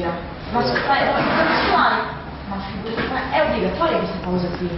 via. Ma è obbligatoria questa pausa qui.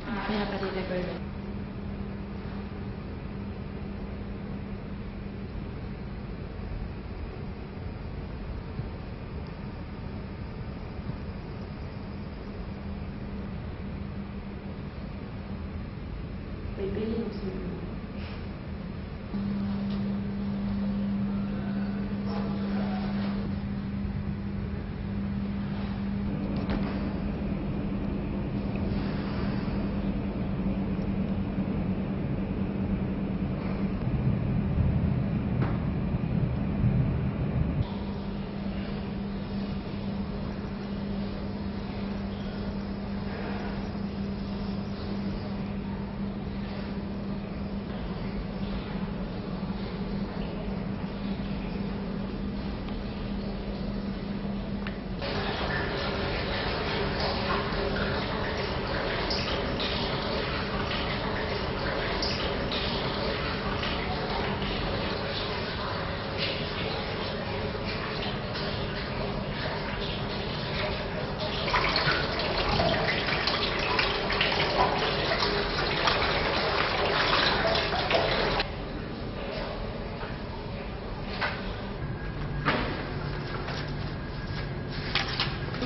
Appena partite quello. Quei peli non si vedono.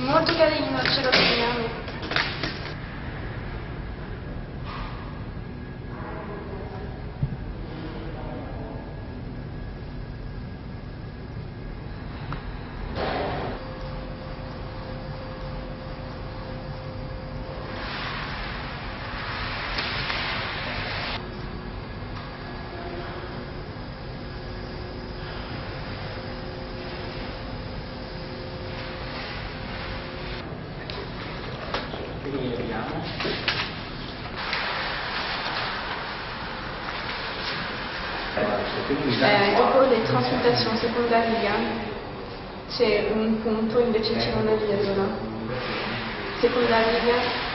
Molto carino, ce lo teniamo. Quindi vediamo. Dopo le trasmutazioni secondarie c'è un punto, invece c'è una virgola. Seconda riga.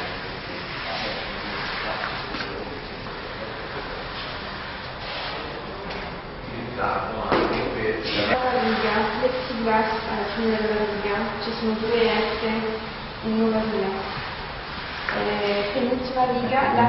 Riga, plexiglass alla fine della riga, ci sono due S in una via. Penultima riga, la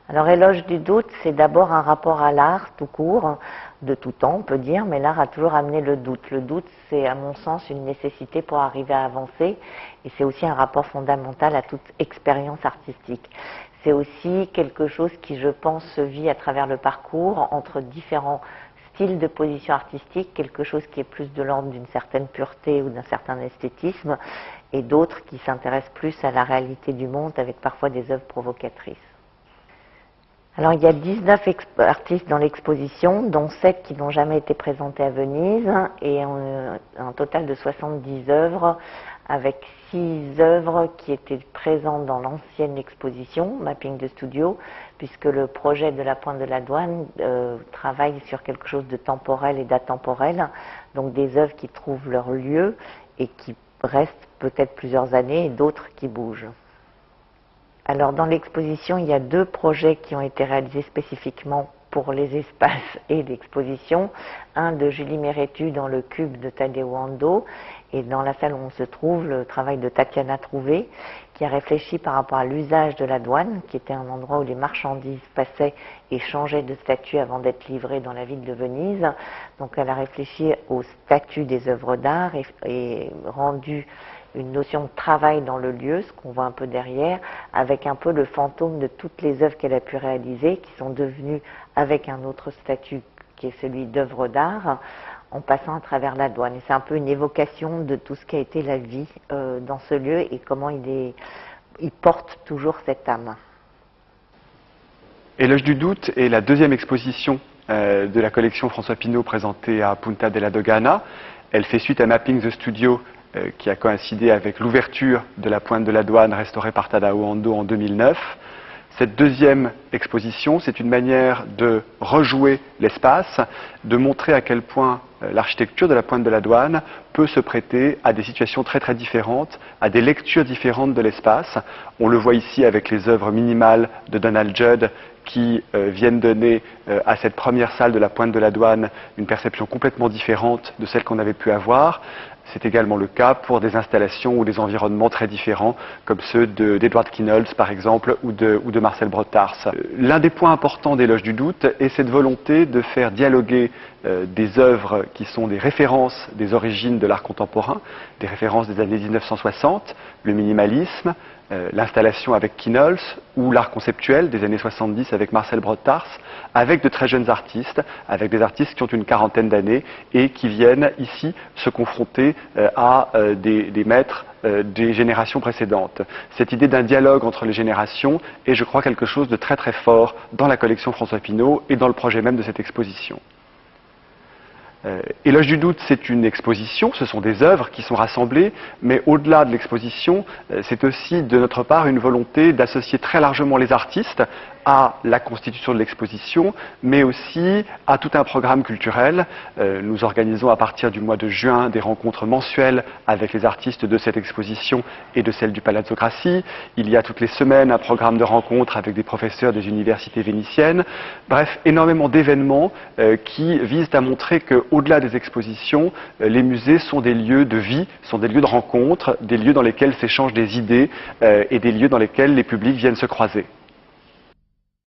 Alors, Éloge du doute, c'est d'abord un rapport à l'art tout court, de tout temps, on peut dire, mais l'art a toujours amené le doute. Le doute, c'est à mon sens une nécessité pour arriver à avancer, et c'est aussi un rapport fondamental à toute expérience artistique. C'est aussi quelque chose qui, je pense, se vit à travers le parcours, entre différents styles de position artistique, quelque chose qui est plus de l'ordre d'une certaine pureté ou d'un certain esthétisme, et d'autres qui s'intéressent plus à la réalité du monde, avec parfois des œuvres provocatrices. Alors, il y a 19 artistes dans l'exposition, dont 7 qui n'ont jamais été présentés à Venise, et un total de 70 œuvres, avec 6 œuvres qui étaient présentes dans l'ancienne exposition, Mapping the Studio, puisque le projet de la Pointe de la Douane travaille sur quelque chose de temporel et d'atemporel, donc des œuvres qui trouvent leur lieu et qui restent peut-être plusieurs années, et d'autres qui bougent. Alors, dans l'exposition, il y a 2 projets qui ont été réalisés spécifiquement pour les espaces et l'exposition. Un de Julie Mérétu dans le cube de Tadeu Ando, et dans la salle où on se trouve, le travail de Tatiana Trouvé, qui a réfléchi par rapport à l'usage de la douane, qui était un endroit où les marchandises passaient et changeaient de statut avant d'être livrées dans la ville de Venise. Donc, elle a réfléchi au statut des œuvres d'art et rendu une notion de travail dans le lieu, ce qu'on voit un peu derrière, avec un peu le fantôme de toutes les œuvres qu'elle a pu réaliser, qui sont devenues avec un autre statut qui est celui d'œuvre d'art, en passant à travers la douane. Et c'est un peu une évocation de tout ce qui a été la vie dans ce lieu et comment il porte toujours cette âme. Éloge du doute est la 2e exposition de la collection François Pinault présentée à Punta della Dogana. Elle fait suite à Mapping the Studio, qui a coïncidé avec l'ouverture de la Pointe de la Douane restaurée par Tadeu Ando en 2009. Cette 2e exposition, c'est une manière de rejouer l'espace, de montrer à quel point l'architecture de la Pointe de la Douane peut se prêter à des situations très très différentes, à des lectures différentes de l'espace. On le voit ici avec les œuvres minimales de Donald Judd qui viennent donner à cette première salle de la Pointe de la Douane une perception complètement différente de celle qu'on avait pu avoir. C'est également le cas pour des installations ou des environnements très différents, comme ceux d'Edward Quinols, par exemple, ou de Marcel Brotars. L'un des points importants d'Éloge du doute est cette volonté de faire dialoguer des œuvres qui sont des références des origines de l'art contemporain, des références des années 1960, le minimalisme, l'installation avec Quinols ou l'art conceptuel des années 70 avec Marcel Brotars, avec de très jeunes artistes, avec des artistes qui ont une quarantaine d'années et qui viennent ici se confronter à des maîtres des générations précédentes. Cette idée d'un dialogue entre les générations est, je crois, quelque chose de très très fort dans la collection François Pinault et dans le projet même de cette exposition. Éloge du doute, c'est une exposition, ce sont des œuvres qui sont rassemblées, mais au-delà de l'exposition, c'est aussi de notre part une volonté d'associer très largement les artistes à la constitution de l'exposition, mais aussi à tout un programme culturel. Nous organisons à partir du mois de juin des rencontres mensuelles avec les artistes de cette exposition et de celle du Palazzo Grassi. Il y a toutes les semaines un programme de rencontres avec des professeurs des universités vénitiennes. Bref, énormément d'événements qui visent à montrer qu'au-delà des expositions, les musées sont des lieux de vie, sont des lieux de rencontre, des lieux dans lesquels s'échangent des idées et des lieux dans lesquels les publics viennent se croiser.